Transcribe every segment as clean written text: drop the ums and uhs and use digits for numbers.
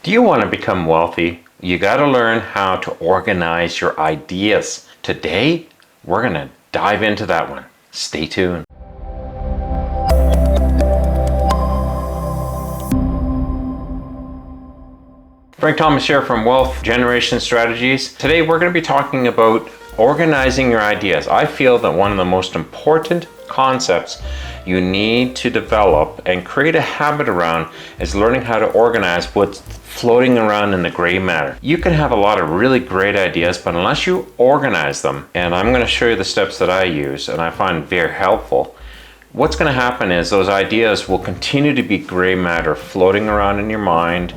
Do you want to become wealthy? You got to learn how to organize your ideas. Today, we're going to dive into that one. Stay tuned. Frank Thomas here from Wealth Generation Strategies. Today we're going to be talking about organizing your ideas. I feel that one of the most important concepts you need to develop and create a habit around is learning how to organize what's floating around in the gray matter. You can have a lot of really great ideas, but unless you organize them, and I'm going to show you the steps that I use and I find very helpful, what's going to happen is those ideas will continue to be gray matter floating around in your mind,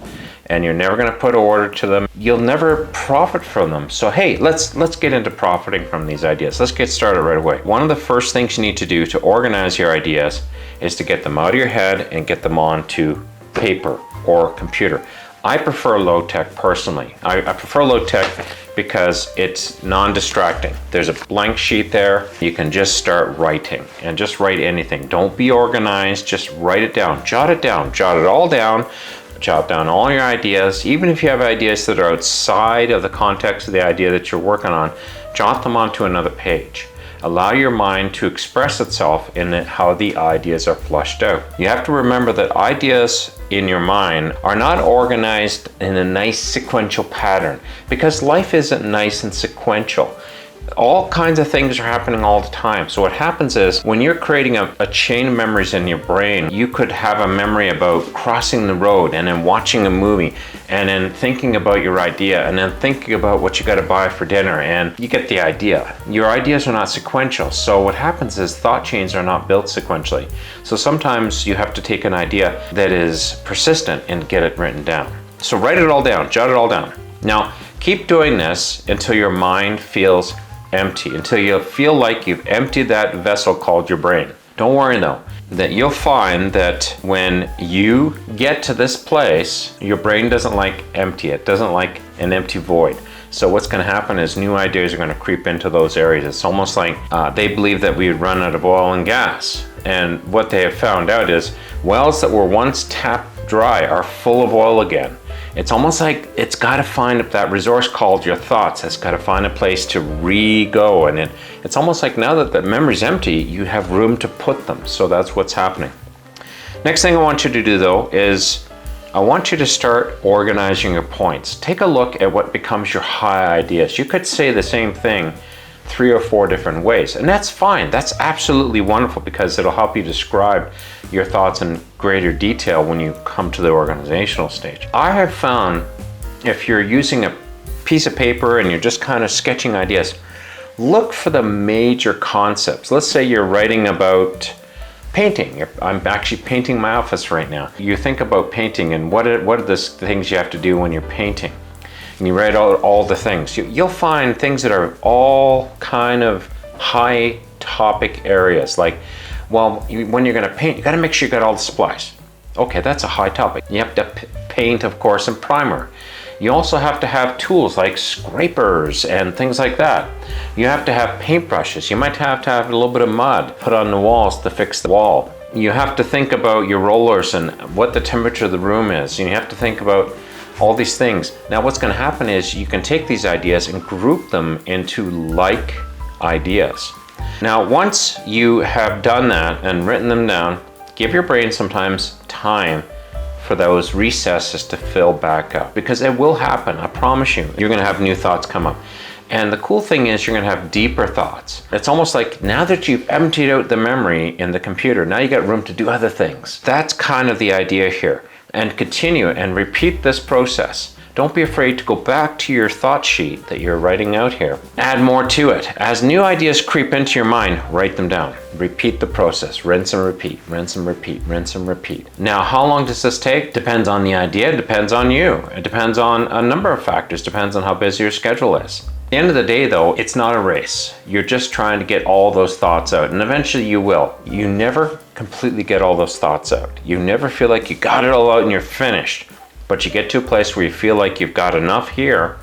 and you're never going to put order to them. You'll never profit from them. So hey, let's get into profiting from these ideas. Let's get started right away. One of the first things you need to do to organize your ideas is to get them out of your head and get them onto paper or computer. I prefer low tech personally. I prefer low tech because it's non-distracting. There's a blank sheet there. You can just start writing and just write anything. Don't be organized, just write it down, jot it all down. Jot down all your ideas. Even if you have ideas that are outside of the context of the idea that you're working on, jot them onto another page. Allow your mind to express itself in how the ideas are flushed out. You have to remember that ideas in your mind are not organized in a nice sequential pattern because life isn't nice and sequential. All kinds of things are happening all the time. So what happens is when you're creating a chain of memories in your brain, you could have a memory about crossing the road and then watching a movie and then thinking about your idea and then thinking about what you got to buy for dinner, and you get the idea. Your ideas are not sequential. So what happens is thought chains are not built sequentially. So sometimes you have to take an idea that is persistent and get it written down. So write it all down, jot it all down. Now keep doing this until your mind feels empty, until you feel like you've emptied that vessel called your brain. Don't worry though, that you'll find that when you get to this place, your brain doesn't like empty. It doesn't like an empty void. So what's going to happen is new ideas are going to creep into those areas. It's almost like they believe that we would run out of oil and gas. And what they have found out is wells that were once tapped dry are full of oil again. It's almost like it's got to find that resource called your thoughts. It's got to find a place to re-go. And it's almost like now that the memory's empty, you have room to put them. So that's what's happening. Next thing I want you to do though is I want you to start organizing your points. Take a look at what becomes your high ideas. You could say the same thing 3 or 4 different ways, and that's fine. That's absolutely wonderful because it'll help you describe your thoughts in greater detail when you come to the organizational stage. I have found if you're using a piece of paper and you're just kind of sketching ideas, look for the major concepts. Let's say you're writing about painting. I'm actually painting my office right now. You think about painting and what are the things you have to do when you're painting. And you write out all the things. You'll find things that are all kind of high topic areas. Like, well, when you're going to paint, you got to make sure you got all the supplies. Okay, that's a high topic. You have to paint, of course, and primer. You also have to have tools like scrapers and things like that. You have to have paintbrushes. You might have to have a little bit of mud put on the walls to fix the wall. You have to think about your rollers and what the temperature of the room is. You have to think about all these things. Now what's going to happen is you can take these ideas and group them into like ideas. Now once you have done that and written them down, give your brain sometimes time for those recesses to fill back up, because it will happen. I promise you, you're going to have new thoughts come up. And the cool thing is you're going to have deeper thoughts. It's almost like now that you've emptied out the memory in the computer, now you got room to do other things. That's kind of the idea here. And continue and repeat this process. Don't be afraid to go back to your thought sheet that you're writing out here. Add more to it. As new ideas creep into your mind, write them down. Repeat the process. Rinse and repeat, rinse and repeat, rinse and repeat. Now, how long does this take? Depends on the idea, depends on you. It depends on a number of factors, depends on how busy your schedule is. At the end of the day though, it's not a race. You're just trying to get all those thoughts out, and eventually you will. You never completely get all those thoughts out. You never feel like you got it all out and you're finished. But you get to a place where you feel like you've got enough here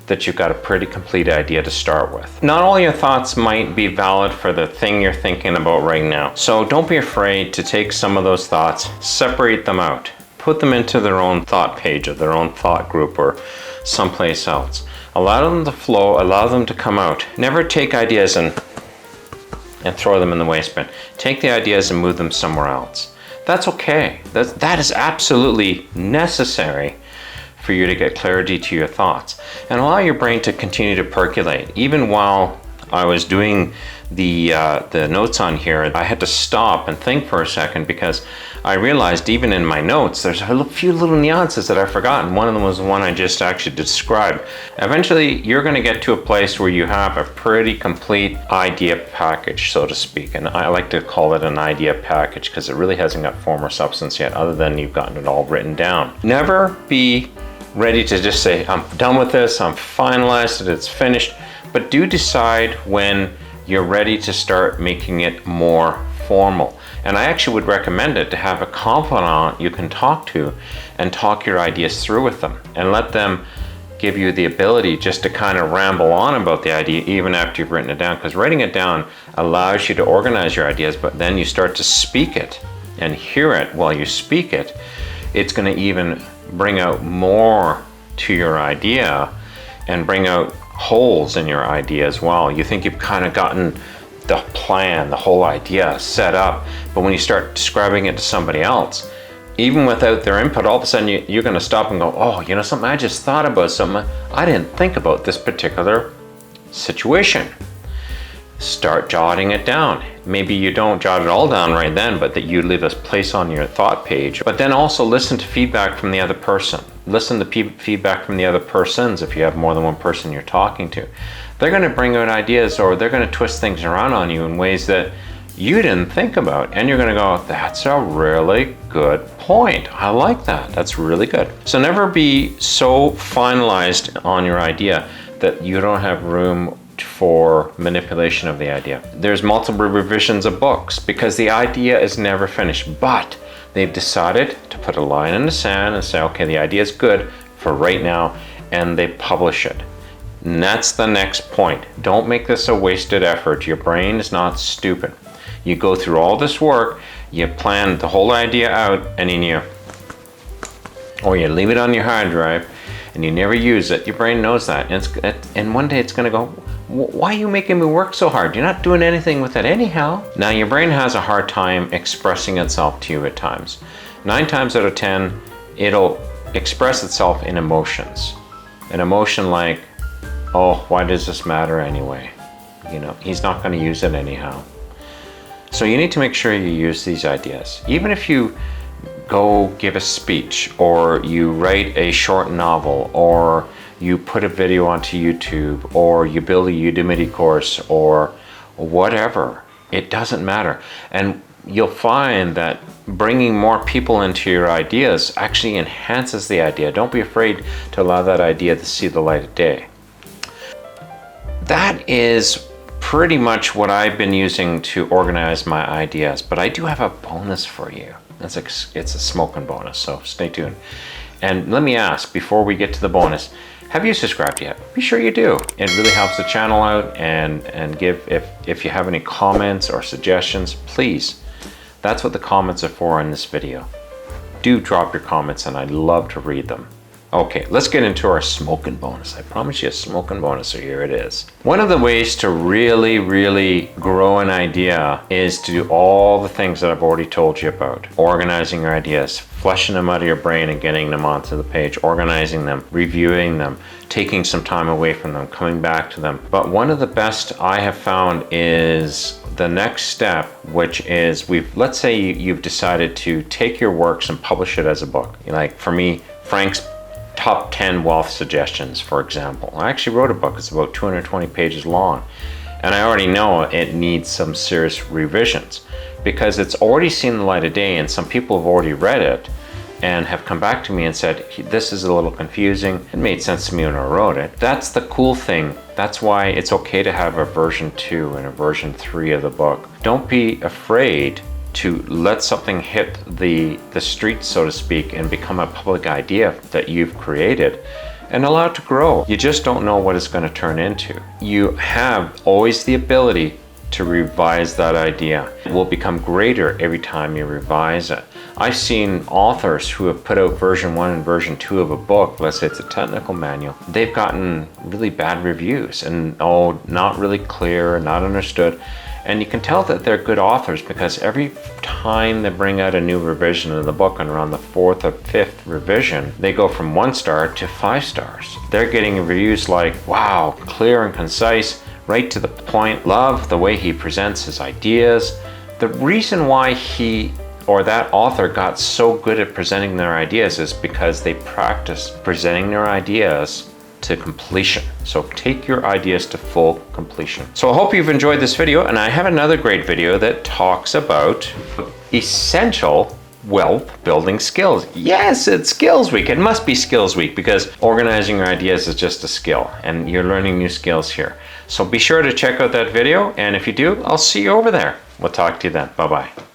that you've got a pretty complete idea to start with. Not all your thoughts might be valid for the thing you're thinking about right now. So don't be afraid to take some of those thoughts, separate them out, Put them into their own thought page or their own thought group or someplace else. Allow them to flow, allow them to come out. Never take ideas and throw them in the waste bin. Take the ideas and move them somewhere else. That's okay. That is absolutely necessary for you to get clarity to your thoughts. And allow your brain to continue to percolate. Even while I was doing the notes on here, I had to stop and think for a second because I realized even in my notes, there's a few little nuances that I've forgotten. One of them was the one I just actually described. Eventually, you're going to get to a place where you have a pretty complete idea package, so to speak. And I like to call it an idea package because it really hasn't got form or substance yet, other than you've gotten it all written down. Never be ready to just say, I'm done with this, I'm finalized it, it's finished. But do decide when you're ready to start making it more formal. And I actually would recommend it to have a confidant you can talk to and talk your ideas through with them and let them give you the ability just to kind of ramble on about the idea even after you've written it down, because writing it down allows you to organize your ideas, but then you start to speak it and hear it while you speak it. It's going to even bring out more to your idea and bring out holes in your idea as well. You think you've kind of gotten the plan, the whole idea set up, but when you start describing it to somebody else, even without their input, all of a sudden you're going to stop and go, oh, you know something, I just thought about something. I didn't think about this particular situation. Start jotting it down. Maybe you don't jot it all down right then, but that you leave a place on your thought page. But then also listen to feedback from the other person. Listen to feedback from the other persons if you have more than one person you're talking to. They're going to bring out ideas, or they're going to twist things around on you in ways that you didn't think about. And you're going to go, that's a really good point. I like that. That's really good. So never be so finalized on your idea that you don't have room for manipulation of the idea. There's multiple revisions of books because the idea is never finished, but they've decided to put a line in the sand and say, okay, the idea is good for right now, and they publish it. And that's the next point. Don't make this a wasted effort. Your brain is not stupid. You go through all this work, you plan the whole idea out, and then you leave it on your hard drive and you never use it. Your brain knows that. And one day it's going to go, why are you making me work so hard? You're not doing anything with it anyhow. Now your brain has a hard time expressing itself to you at times. 9 times out of 10, it'll express itself in emotions. An emotion like, oh, why does this matter anyway? You know, he's not going to use it anyhow. So you need to make sure you use these ideas. Even if you go give a speech, or you write a short novel, or you put a video onto YouTube, or you build a Udemy course, or whatever, it doesn't matter. And you'll find that bringing more people into your ideas actually enhances the idea. Don't be afraid to allow that idea to see the light of day. That is pretty much what I've been using to organize my ideas, but I do have a bonus for you. It's a smoking bonus, so stay tuned. And let me ask, before we get to the bonus, have you subscribed yet? Be sure you do. It really helps the channel out, and give, if you have any comments or suggestions, please. That's what the comments are for in this video. Do drop your comments, and I'd love to read them. Okay, let's get into our smoking bonus. I promise you a smoking bonus, so here it is. One of the ways to really, really grow an idea is to do all the things that I've already told you about. Organizing your ideas, fleshing them out of your brain and getting them onto the page, organizing them, reviewing them, taking some time away from them, coming back to them. But one of the best I have found is the next step, which is let's say you've decided to take your works and publish it as a book. Like for me, Frank's Top 10 Wealth Suggestions, for example. I actually wrote a book. It's about 220 pages long. And I already know it needs some serious revisions because it's already seen the light of day, and some people have already read it and have come back to me and said, this is a little confusing. It made sense to me when I wrote it. That's the cool thing. That's why it's okay to have a version 2 and a version 3 of the book. Don't be afraid to let something hit the street, so to speak, and become a public idea that you've created and allow it to grow. You just don't know what it's going to turn into. You have always the ability to revise that idea. It will become greater every time you revise it. I've seen authors who have put out version 1 and version 2 of a book, let's say it's a technical manual, they've gotten really bad reviews and not really clear, not understood. And you can tell that they're good authors because every time they bring out a new revision of the book, and around the 4th or 5th revision, they go from 1 star to 5 stars. They're getting reviews like, wow, clear and concise, right to the point, love the way he presents his ideas. The reason why he or that author got so good at presenting their ideas is because they practiced presenting their ideas to completion. So take your ideas to full completion. So I hope you've enjoyed this video, and I have another great video that talks about essential wealth building skills. Yes, it's Skills Week. It must be Skills Week because organizing your ideas is just a skill and you're learning new skills here. So be sure to check out that video, and if you do, I'll see you over there. We'll talk to you then. Bye-bye.